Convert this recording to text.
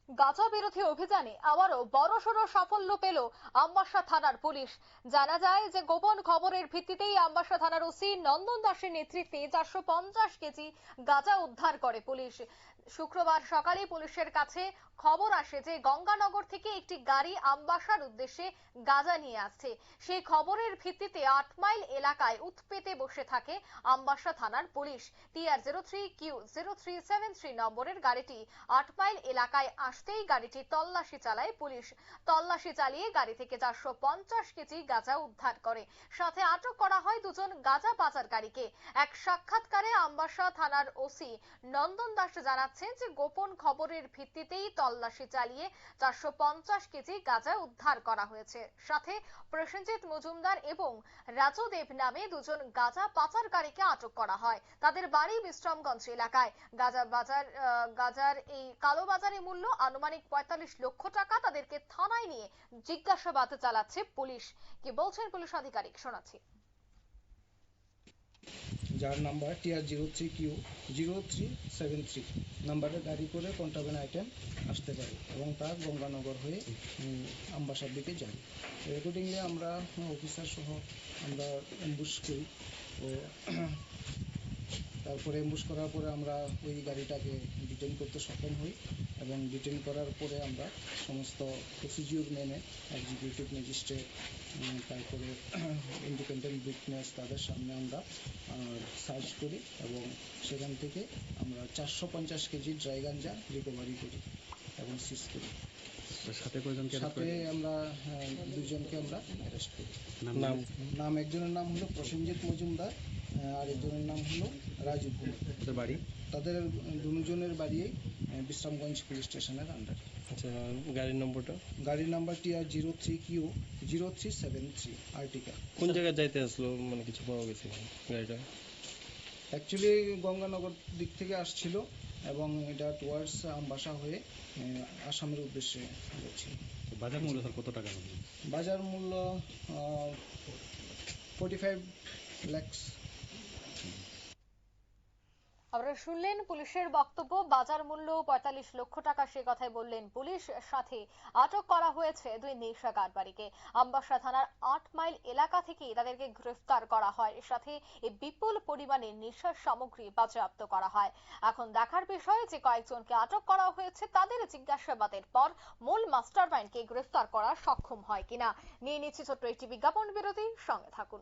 গাঁজা বিরোধী অভিযানে আবারও বড়সড় সাফল্য পেল আমবাসা থানার পুলিশ। জানা যায় যে গোপন খবরের ভিত্তিতেই আমবাসা থানার ওসি নন্দন দাসের নেতৃত্বে 450 কেজি গাঁজা উদ্ধার করে পুলিশ। শুক্রবার সকালে পুলিশের কাছে খবর আসে যে গঙ্গানগর থেকে একটি গাড়ি আমবাসার উদ্দেশ্যে গাঁজা নিয়ে আসছে। সেই খবরের ভিত্তিতে 8 মাইল এলাকায় উৎপেতে বসে থাকে আমবাসা থানার পুলিশ। TR03Q0373 নম্বরের গাড়িটি 8 মাইল এলাকায় আসতেই গাড়িটি তল্লাশি চালায় পুলিশ। তল্লাশি চালিয়ে গাড়ি থেকে 450 কেজি গাঁজা উদ্ধার করে। সাথে আটক করা হয় দুজন গাঁজা পাচারকারীকে। এক সাক্ষাৎকারে আমবাসা থানার ওসি নন্দন দাস জানাচ্ছেন যে গোপন খবরের ভিত্তিতেই তল্লাশি চালিয়ে 450 কেজি গাঁজা উদ্ধার করা হয়েছে। সাথে প্রসেনজিৎ মজুমদার এবং রাজু দেব নামে দুজন গাঁজা পাচারকারীকে আটক করা হয়। তাদের বাড়ি বিশ্রামগঞ্জ এলাকায়। গাঁজার এই কালোবাজারি মূল্য আনুমানিক 45 লক্ষ টাকা। তাদেরকে থানায় নিয়ে জিজ্ঞাসাবাদ চালাচ্ছে পুলিশ। কি বলছেন পুলিশ আধিকারিক শোনাচ্ছি। যার নাম্বার TR03Q0373 নাম্বারের গাড়ি করে কন্ট্রাব্যান্ড আইটেম আসতে পারে এবং তা গঙ্গানগর হয়ে আমবাসার দিকে যায়। অ্যাকর্ডিংলি আমরা অফিসার সহ আমরা অ্যাম্বুশ করি ও তারপরে অ্যাম্বুশ করার পরে আমরা ওই গাড়িটাকে ডিটেইন করতে সক্ষম হই এবং ডিটেইন করার পরে আমরা সমস্ত প্রসিডিউর মেনে এক্সিকিউটিভ ম্যাজিস্ট্রেট তারপরে ইন্ডিপেন্ডেন্ট উইটনেস তাদের সামনে আমরা সার্চ করি এবং সেখান থেকে আমরা 450 কেজি ড্রাই গাঞ্জা রিকভারি করি এবং সিজ করি। সাথে আমরা দুজনকে আমরা অ্যারেস্ট করি। নাম একজনের নাম হলো প্রসেনজিৎ মজুমদার আর একজনের নাম হলো রাজু দেব। তাদের দুজনের বাড়ি বিশ্রামগঞ্জ পুলিশ স্টেশনের আন্ডারে। আচ্ছা, গাড়ির নাম্বার TR03Q0373 আর্টিকা। কোন জায়গায় যাইতে আসলো, মানে কিছু পাওয়া গেছে গাড়িটা? অ্যাকচুয়ালি গঙ্গানগর দিক থেকে আসছিল এবং এটা টুয়ার্ডস আমবাসা হয়ে আসামের উদ্দেশ্যে যাচ্ছিল। বাজার মূল্য কত টাকা? বাজার মূল্য 45 লাখ। আপনারা শুনলেন পুলিশের বক্তব্য। বাজার মূল্য 45 লক্ষ টাকা, সে কথাই বললেন পুলিশ। সাথে আটক করা হয়েছে দুই নেশা কারবারিকে। আমবাসা থানার 8 মাইল এলাকা থেকে তাদেরকে গ্রেফতার করা হয়। সাথে এই বিপুল পরিমাণে নেশার সামগ্রী বাজেয়াপ্ত করা হয়। এখন দেখার বিষয় যে কয়েকজনকে আটক করা হয়েছে তাদের জিজ্ঞাসাবাদের পর মূল মাস্টারমাইন্ডকে গ্রেফতার করা সক্ষম হয় কিনা। নিয়ে নিচ্ছে ছোট্ট একটি বিজ্ঞাপন বিরতি, সঙ্গে থাকুন।